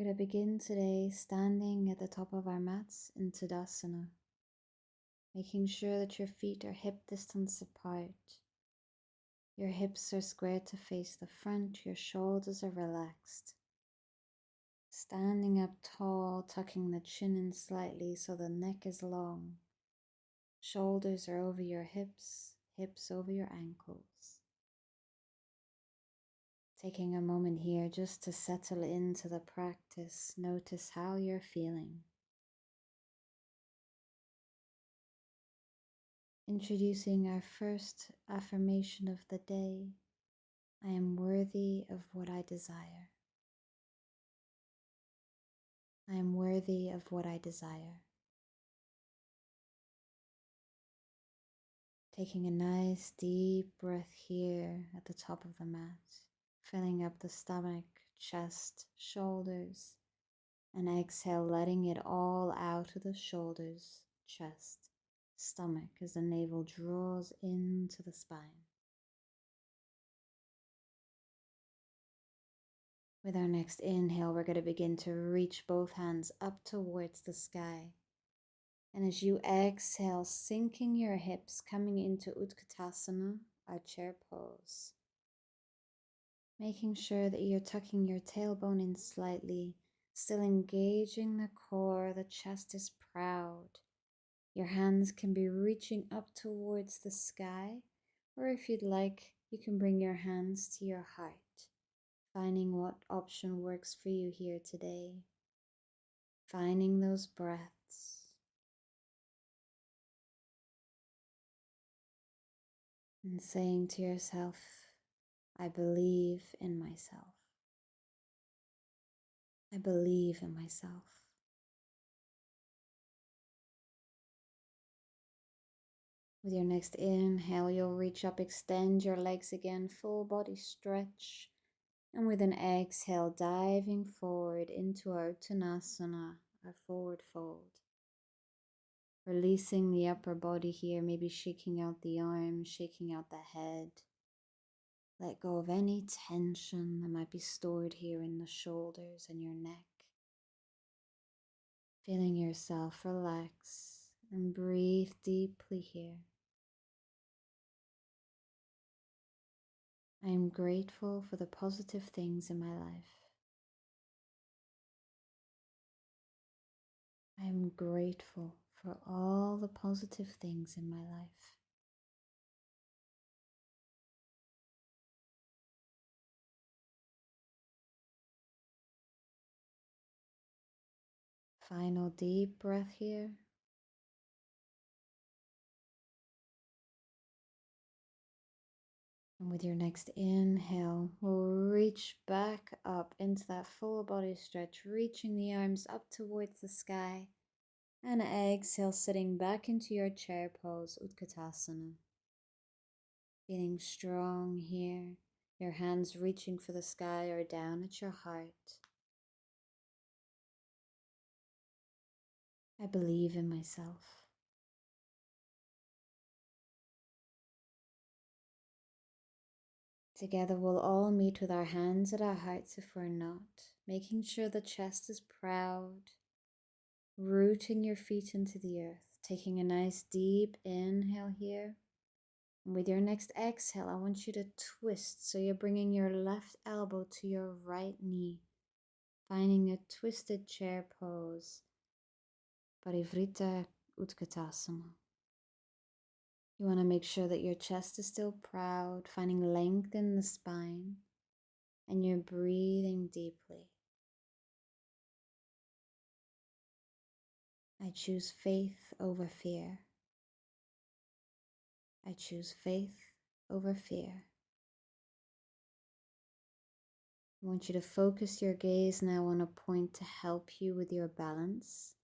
going to begin today standing at the top of our mats in Tadasana, making sure that your feet are hip distance apart. Your hips are squared to face the front, your shoulders are relaxed. Standing up tall, tucking the chin in slightly so the neck is long. Shoulders are over your hips, hips over your ankles. Taking a moment here just to settle into the practice, notice how you're feeling. Introducing our first affirmation of the day, I am worthy of what I desire. I am worthy of what I desire. Taking a nice deep breath here at the top of the mat, filling up the stomach, chest, shoulders, and exhale, letting it all out of the shoulders, chest, stomach as the navel draws into the spine. With our next inhale, we're going to begin to reach both hands up towards the sky. And as you exhale, sinking your hips, coming into Utkatasana, our chair pose. Making sure that you're tucking your tailbone in slightly, still engaging the core, the chest is proud. Your hands can be reaching up towards the sky, or if you'd like, you can bring your hands to your heart, finding what option works for you here today. Finding those breaths. And saying to yourself, I believe in myself. I believe in myself. With your next inhale, you'll reach up, extend your legs again, full body stretch. And with an exhale, diving forward into our Uttanasana, our forward fold. Releasing the upper body here, maybe shaking out the arms, shaking out the head. Let go of any tension that might be stored here in the shoulders and your neck. Feeling yourself relax and breathe deeply here. I am grateful for the positive things in my life. I am grateful for all the positive things in my life. Final deep breath here. And with your next inhale, we'll reach back up into that full body stretch, reaching the arms up towards the sky. And exhale, sitting back into your chair pose, Utkatasana. Feeling strong here, your hands reaching for the sky or down at your heart. I believe in myself. Together we'll all meet with our hands at our hearts if we're not, making sure the chest is proud, rooting your feet into the earth, taking a nice deep inhale here. And with your next exhale, I want you to twist, so you're bringing your left elbow to your right knee, finding a twisted chair pose, Parivrtta Utkatasana. You want to make sure that your chest is still proud, finding length in the spine, and you're breathing deeply. I choose faith over fear. I choose faith over fear. I want you to focus your gaze now on a point to help you with your balance.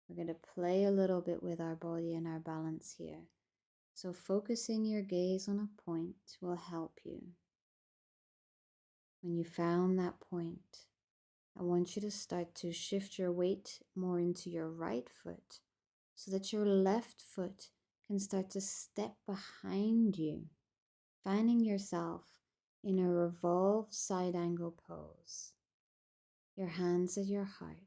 We're going to play a little bit with our body and our balance here. So focusing your gaze on a point will help you. When you found that point, I want you to start to shift your weight more into your right foot so that your left foot can start to step behind you, finding yourself in a revolved side angle pose. your hands at your heart.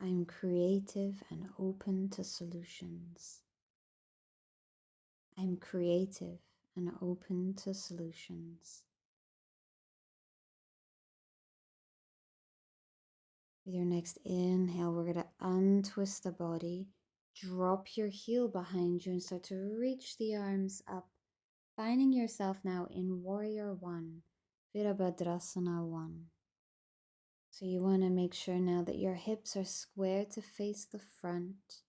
I'm creative and open to solutions. I'm creative and open to solutions. With your next inhale, we're going to untwist the body, drop your heel behind you and start to reach the arms up, finding yourself now in Warrior One, Virabhadrasana 1. So you want to make sure now that your hips are square to face the front.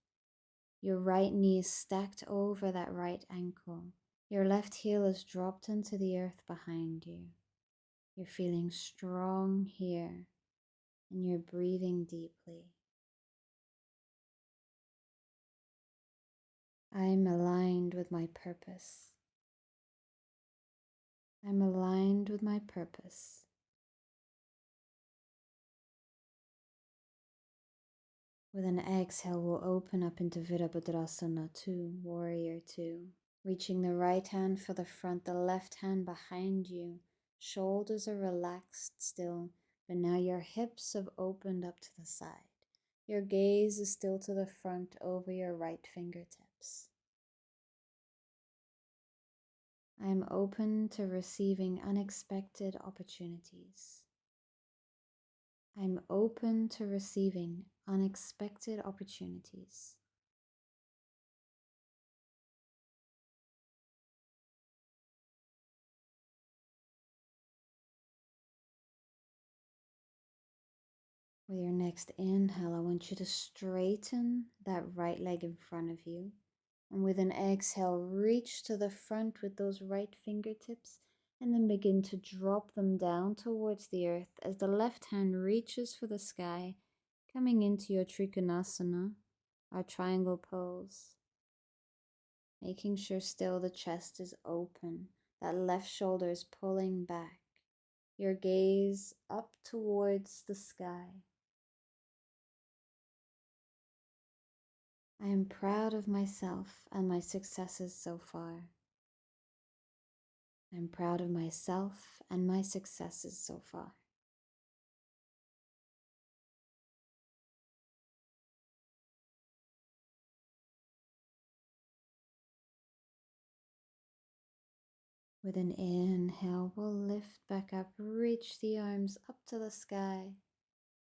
Your right knee is stacked over that right ankle. Your left heel is dropped into the earth behind you. You're feeling strong here and you're breathing deeply. I'm aligned with my purpose. I'm aligned with my purpose. With an exhale, we'll open up into Virabhadrasana II, Warrior II. Reaching the right hand for the front, the left hand behind you. Shoulders are relaxed still, but now your hips have opened up to the side. Your gaze is still to the front over your right fingertips. I am open to receiving unexpected opportunities. I'm open to receiving unexpected opportunities. With your next inhale, I want you to straighten that right leg in front of you. And with an exhale, reach to the front with those right fingertips and then begin to drop them down towards the earth as the left hand reaches for the sky, coming into your Trikonasana, our triangle pose. Making sure still the chest is open, that left shoulder is pulling back, your gaze up towards the sky. I am proud of myself and my successes so far. I'm proud of myself and my successes so far. With an inhale, we'll lift back up, reach the arms up to the sky.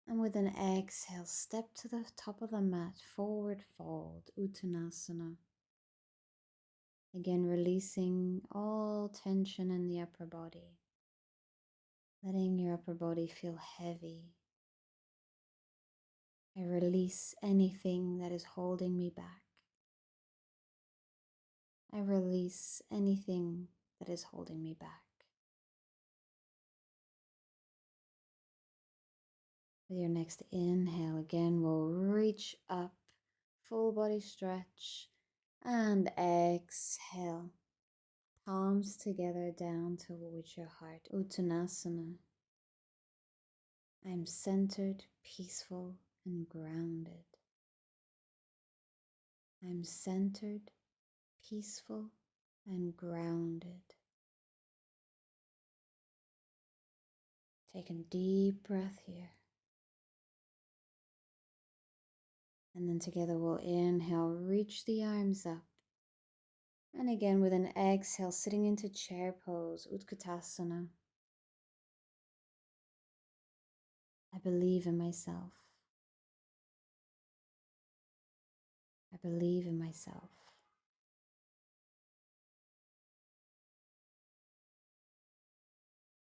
And with an exhale, step to the top of the mat, forward fold, Uttanasana. Again, releasing all tension in the upper body. Letting your upper body feel heavy. I release anything that is holding me back. I release anything that is holding me back. With your next inhale, again, we'll reach up, full body stretch, and exhale. Palms together down towards your heart, Uttanasana. I'm centered, peaceful, and grounded. I'm centered, peaceful, and grounded. Take a deep breath here. And then together we'll inhale, reach the arms up. And again with an exhale, sitting into chair pose, Utkatasana. I believe in myself. I believe in myself.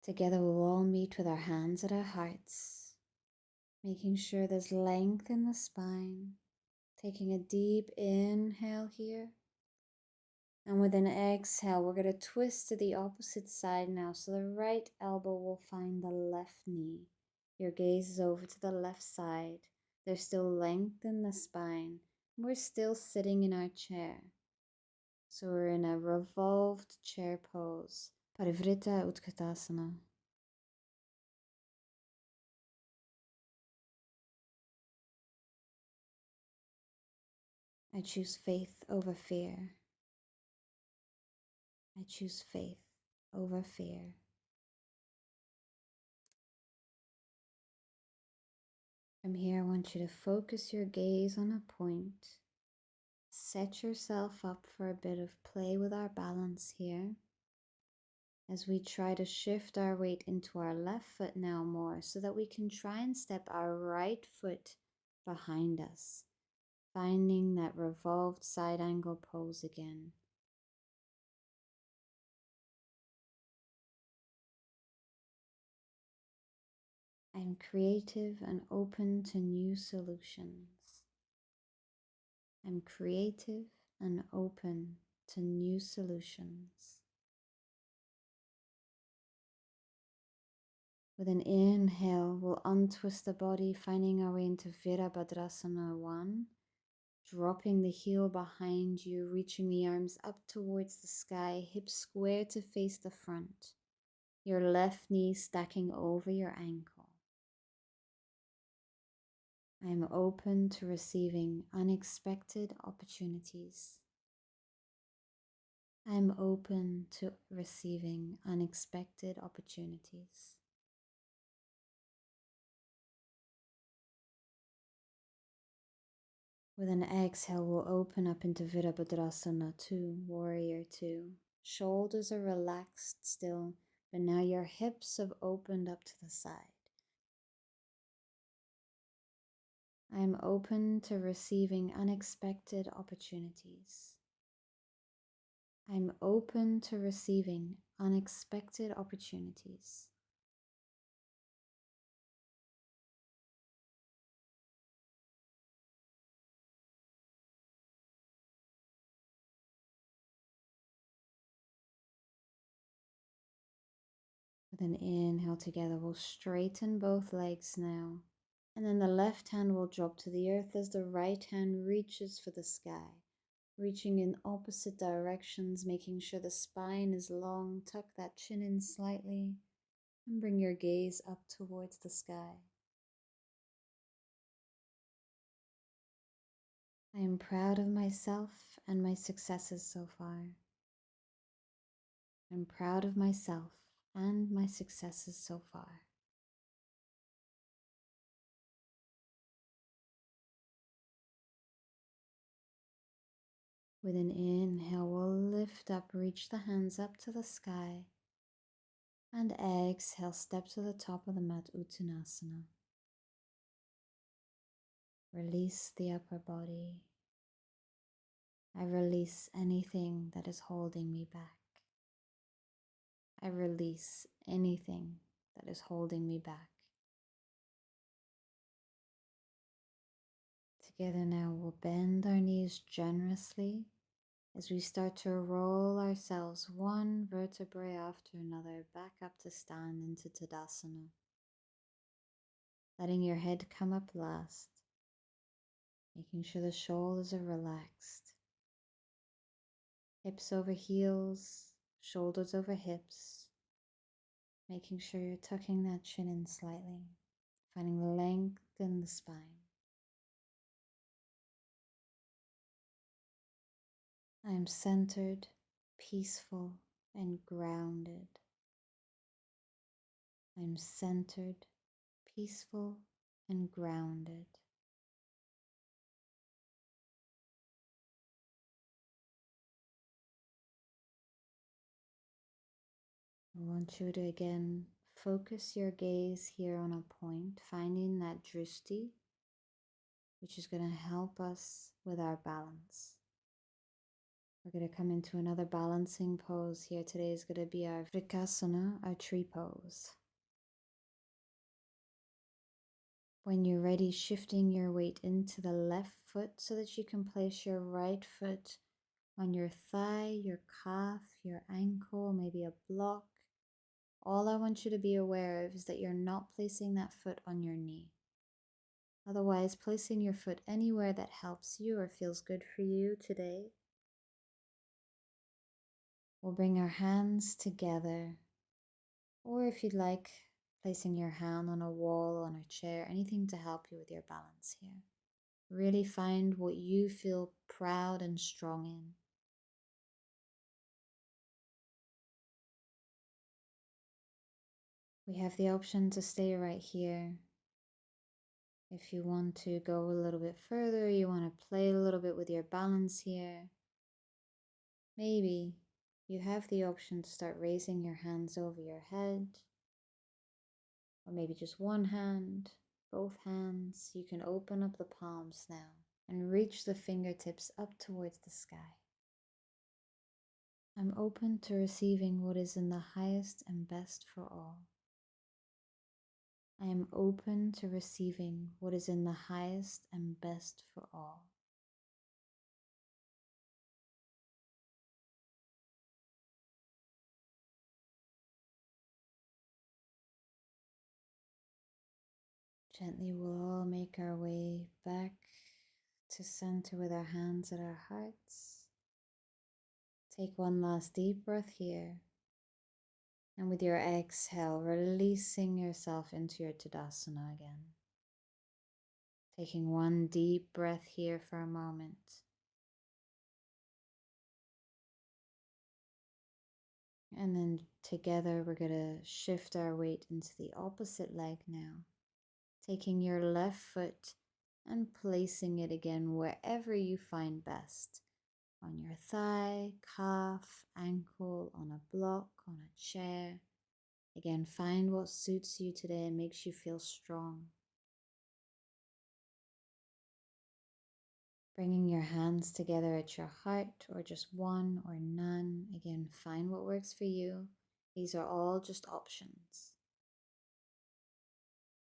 Together we'll all meet with our hands at our hearts, making sure there's length in the spine. Taking a deep inhale here. And with an exhale, we're going to twist to the opposite side now. So the right elbow will find the left knee. Your gaze is over to the left side. There's still length in the spine. We're still sitting in our chair. So we're in a revolved chair pose. Parivrtta Utkatasana. I choose faith over fear. I choose faith over fear. From here, I want you to focus your gaze on a point. Set yourself up for a bit of play with our balance here as we try to shift our weight into our left foot now more so that we can try and step our right foot behind us, finding that revolved side angle pose again. I'm creative and open to new solutions. I'm creative and open to new solutions. With an inhale, we'll untwist the body, finding our way into Virabhadrasana I, dropping the heel behind you, reaching the arms up towards the sky, hips square to face the front, your left knee stacking over your ankle. I am open to receiving unexpected opportunities. I am open to receiving unexpected opportunities. With an exhale, we'll open up into Virabhadrasana II, Warrior II. Shoulders are relaxed still, but now your hips have opened up to the side. I am open to receiving unexpected opportunities. I'm open to receiving unexpected opportunities. With an inhale together, we'll straighten both legs now. And then the left hand will drop to the earth as the right hand reaches for the sky, reaching in opposite directions, making sure the spine is long. Tuck that chin in slightly and bring your gaze up towards the sky. I am proud of myself and my successes so far. I'm proud of myself and my successes so far. With an inhale, we'll lift up, reach the hands up to the sky, and exhale, step to the top of the mat, Uttanasana. Release the upper body. I release anything that is holding me back. I release anything that is holding me back. Together now, we'll bend our knees generously as we start to roll ourselves one vertebrae after another back up to stand into Tadasana. Letting your head come up last, making sure the shoulders are relaxed. Hips over heels, shoulders over hips. Making sure you're tucking that chin in slightly, finding length in the spine. I am centered, peaceful, and grounded. I am centered, peaceful, and grounded. I want you to again focus your gaze here on a point, finding that drishti, which is going to help us with our balance. We're going to come into another balancing pose here. Today is going to be our Vrksasana, our tree pose. When you're ready, shifting your weight into the left foot so that you can place your right foot on your thigh, your calf, your ankle, maybe a block. All I want you to be aware of is that you're not placing that foot on your knee. Otherwise, placing your foot anywhere that helps you or feels good for you today. We'll bring our hands together, or if you'd like, placing your hand on a wall, on a chair, anything to help you with your balance here. Really find what you feel proud and strong in. We have the option to stay right here. If you want to go a little bit further, you want to play a little bit with your balance here, maybe you have the option to start raising your hands over your head, or maybe just one hand, both hands. You can open up the palms now and reach the fingertips up towards the sky. I'm open to receiving what is in the highest and best for all. I am open to receiving what is in the highest and best for all. Gently we'll all make our way back to center with our hands at our hearts. Take one last deep breath here. And with your exhale, releasing yourself into your Tadasana again. Taking one deep breath here for a moment. And then together we're going to shift our weight into the opposite leg now. Taking your left foot and placing it again wherever you find best. On your thigh, calf, ankle, on a block, on a chair. Again, find what suits you today and makes you feel strong. Bringing your hands together at your heart, or just one or none. Again, find what works for you. These are all just options.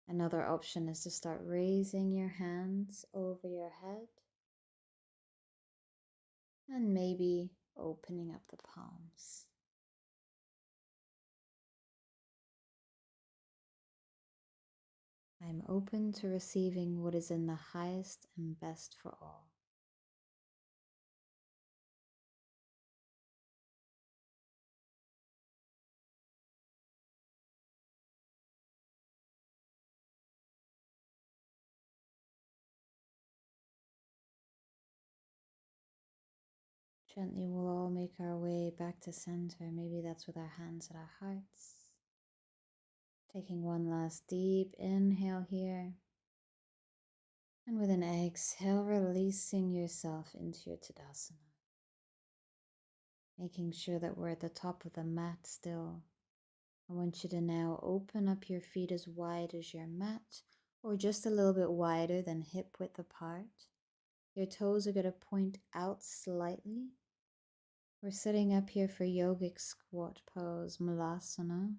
Another option is to start raising your hands over your head and maybe opening up the palms. I'm open to receiving what is in the highest and best for all. Gently we'll all make our way back to center. Maybe that's with our hands at our hearts. Taking one last deep inhale here. And with an exhale, releasing yourself into your Tadasana. Making sure that we're at the top of the mat still. I want you to now open up your feet as wide as your mat, or just a little bit wider than hip width apart. Your toes are going to point out slightly. We're sitting up here for yogic squat pose, Malasana.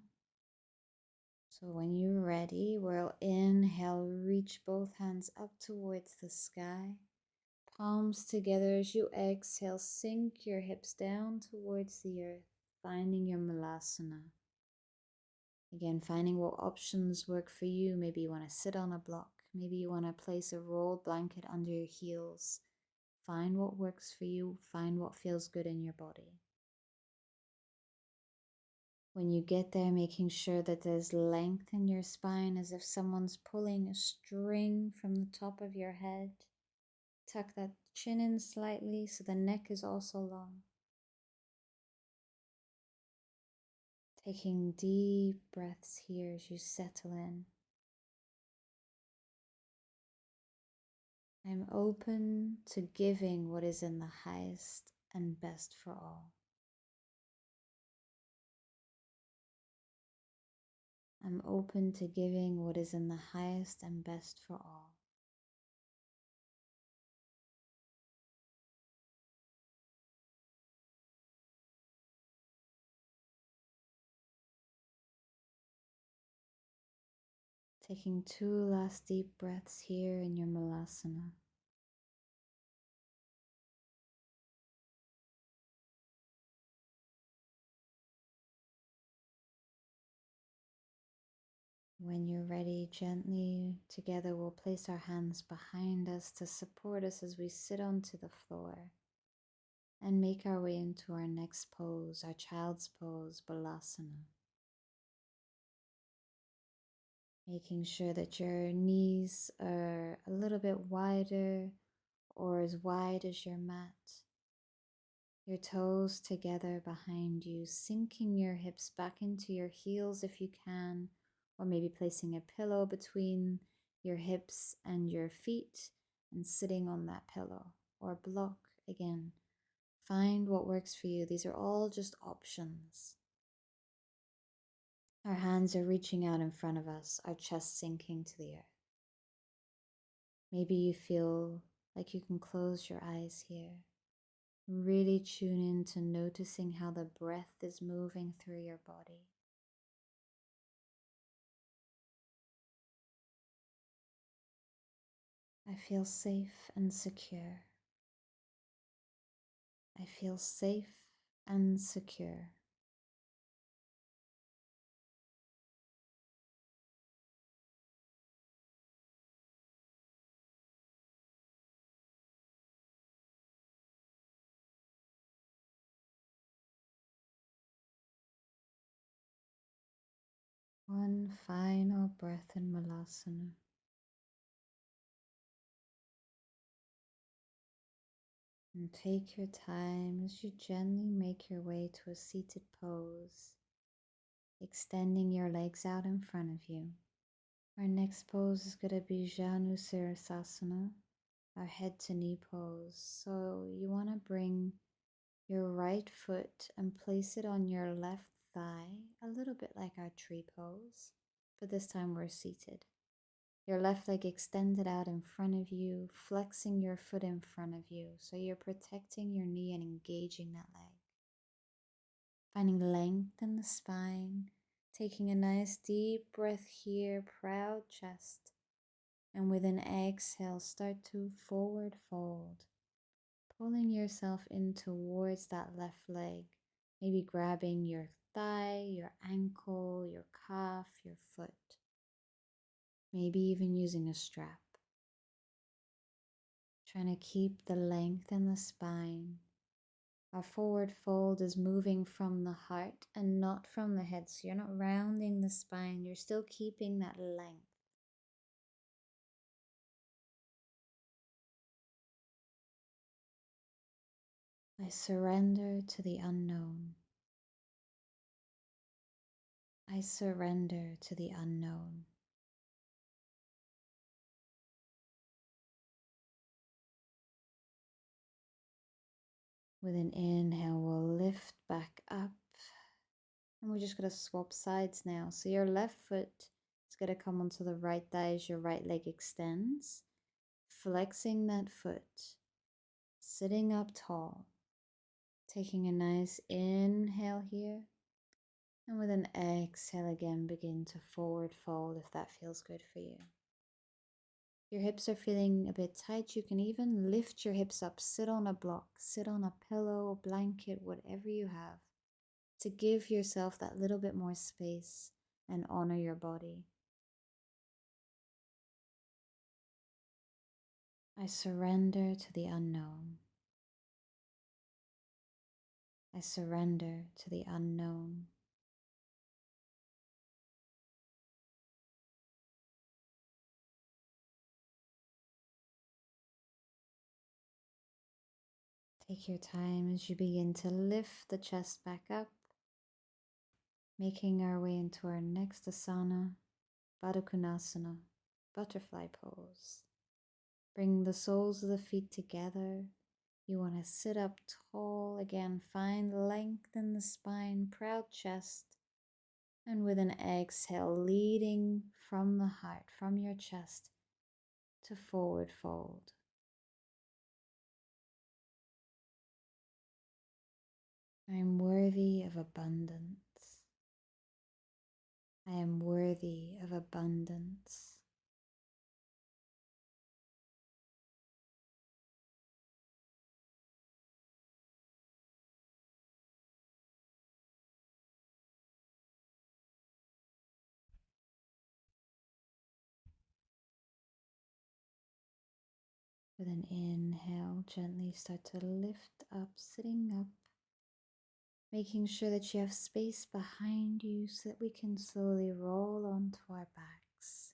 So when you're ready, we'll inhale, reach both hands up towards the sky. Palms together as you exhale, sink your hips down towards the earth, finding your Malasana. Again, finding what options work for you. Maybe you want to sit on a block. Maybe you want to place a rolled blanket under your heels. Find what works for you. Find what feels good in your body. When you get there, making sure that there's length in your spine as if someone's pulling a string from the top of your head. Tuck that chin in slightly so the neck is also long. Taking deep breaths here as you settle in. I'm open to giving what is in the highest and best for all. I'm open to giving what is in the highest and best for all. Taking two last deep breaths here in your Malasana. When you're ready, gently together we'll place our hands behind us to support us as we sit onto the floor and make our way into our next pose, our child's pose, Balasana. Making sure that your knees are a little bit wider or as wide as your mat. Your toes together behind you, sinking your hips back into your heels if you can, or maybe placing a pillow between your hips and your feet and sitting on that pillow, or a block again. Find what works for you. These are all just options. Our hands are reaching out in front of us, our chest sinking to the earth. Maybe you feel like you can close your eyes here. Really tune in to noticing how the breath is moving through your body. I feel safe and secure. I feel safe and secure. One final breath in Malasana. And take your time as you gently make your way to a seated pose, extending your legs out in front of you. Our next pose is going to be Janu Sirsasana, our head to knee pose. So you want to bring your right foot and place it on your left thigh, a little bit like our tree pose, but this time we're seated. Your left leg extended out in front of you, flexing your foot in front of you, so you're protecting your knee and engaging that leg. Finding length in the spine, taking a nice deep breath here, proud chest, and with an exhale, start to forward fold, pulling yourself in towards that left leg, maybe grabbing your thigh, your ankle, your calf, your foot, maybe even using a strap. Trying to keep the length in the spine. Our forward fold is moving from the heart and not from the head, so you're not rounding the spine, you're still keeping that length. I surrender to the unknown. I surrender to the unknown. With an inhale, we'll lift back up. And we're just going to swap sides now. So your left foot is going to come onto the right thigh as your right leg extends. Flexing that foot. Sitting up tall. Taking a nice inhale here. And with an exhale again, begin to forward fold if that feels good for you. Your hips are feeling a bit tight. You can even lift your hips up. Sit on a block. Sit on a pillow, blanket, whatever you have, to give yourself that little bit more space and honor your body. I surrender to the unknown. I surrender to the unknown. Take your time as you begin to lift the chest back up, making our way into our next asana, Baddha Konasana, butterfly pose. Bring the soles of the feet together. You want to sit up tall again, find length in the spine, proud chest, and with an exhale, leading from the heart, from your chest, to forward fold. I am worthy of abundance. I am worthy of abundance. With an inhale, gently start to lift up, sitting up, making sure that you have space behind you so that we can slowly roll onto our backs.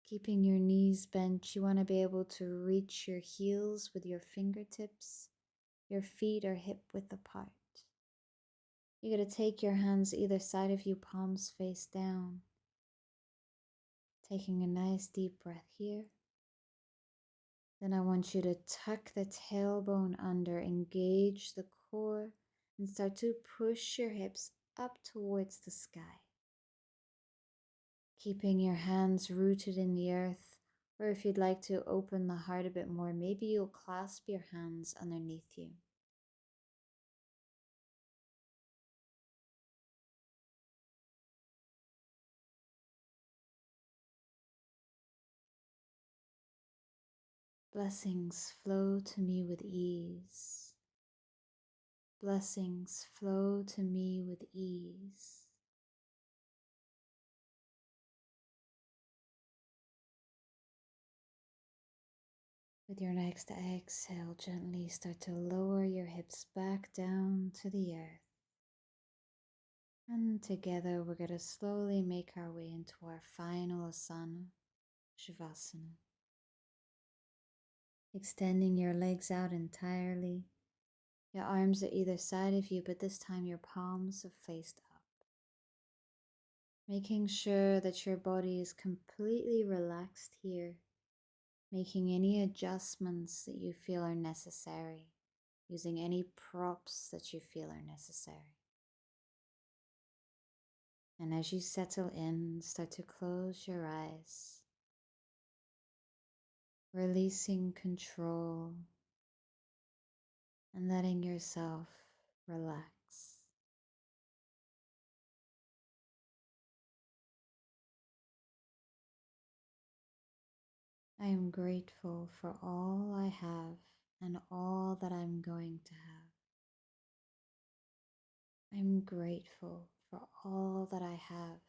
Keeping your knees bent, you want to be able to reach your heels with your fingertips. Your feet are hip width apart. You're going to take your hands either side of you, palms face down. Taking a nice deep breath here. Then I want you to tuck the tailbone under, engage the core, and start to push your hips up towards the sky. Keeping your hands rooted in the earth, or if you'd like to open the heart a bit more, maybe you'll clasp your hands underneath you. Blessings flow to me with ease. Blessings flow to me with ease. With your next exhale, gently start to lower your hips back down to the earth. And together we're going to slowly make our way into our final asana, Savasana. Extending your legs out entirely, your arms are either side of you, but this time your palms are faced up. Making sure that your body is completely relaxed here, making any adjustments that you feel are necessary, using any props that you feel are necessary. And as you settle in, start to close your eyes, releasing control and letting yourself relax. I am grateful for all I have and all that I'm going to have. I'm grateful for all that I have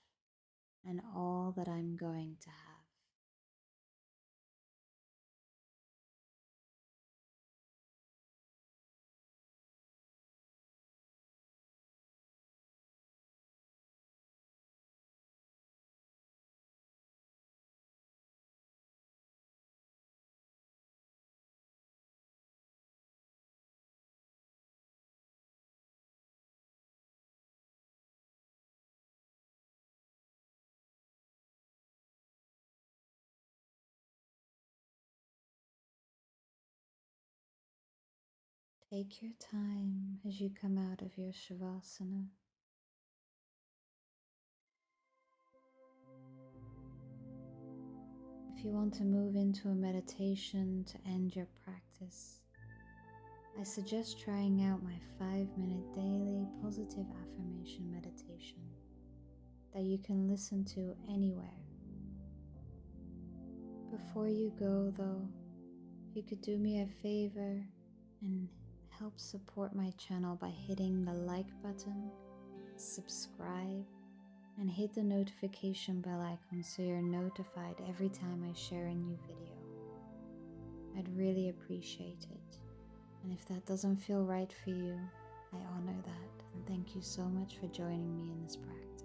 and all that I'm going to have. Take your time as you come out of your Savasana. If you want to move into a meditation to end your practice, I suggest trying out my 5-minute daily positive affirmation meditation that you can listen to anywhere. Before you go though, if you could do me a favor and help support my channel by hitting the like button, subscribe, and hit the notification bell icon so you're notified every time I share a new video. I'd really appreciate it. And if that doesn't feel right for you, I honor that, and thank you so much for joining me in this practice.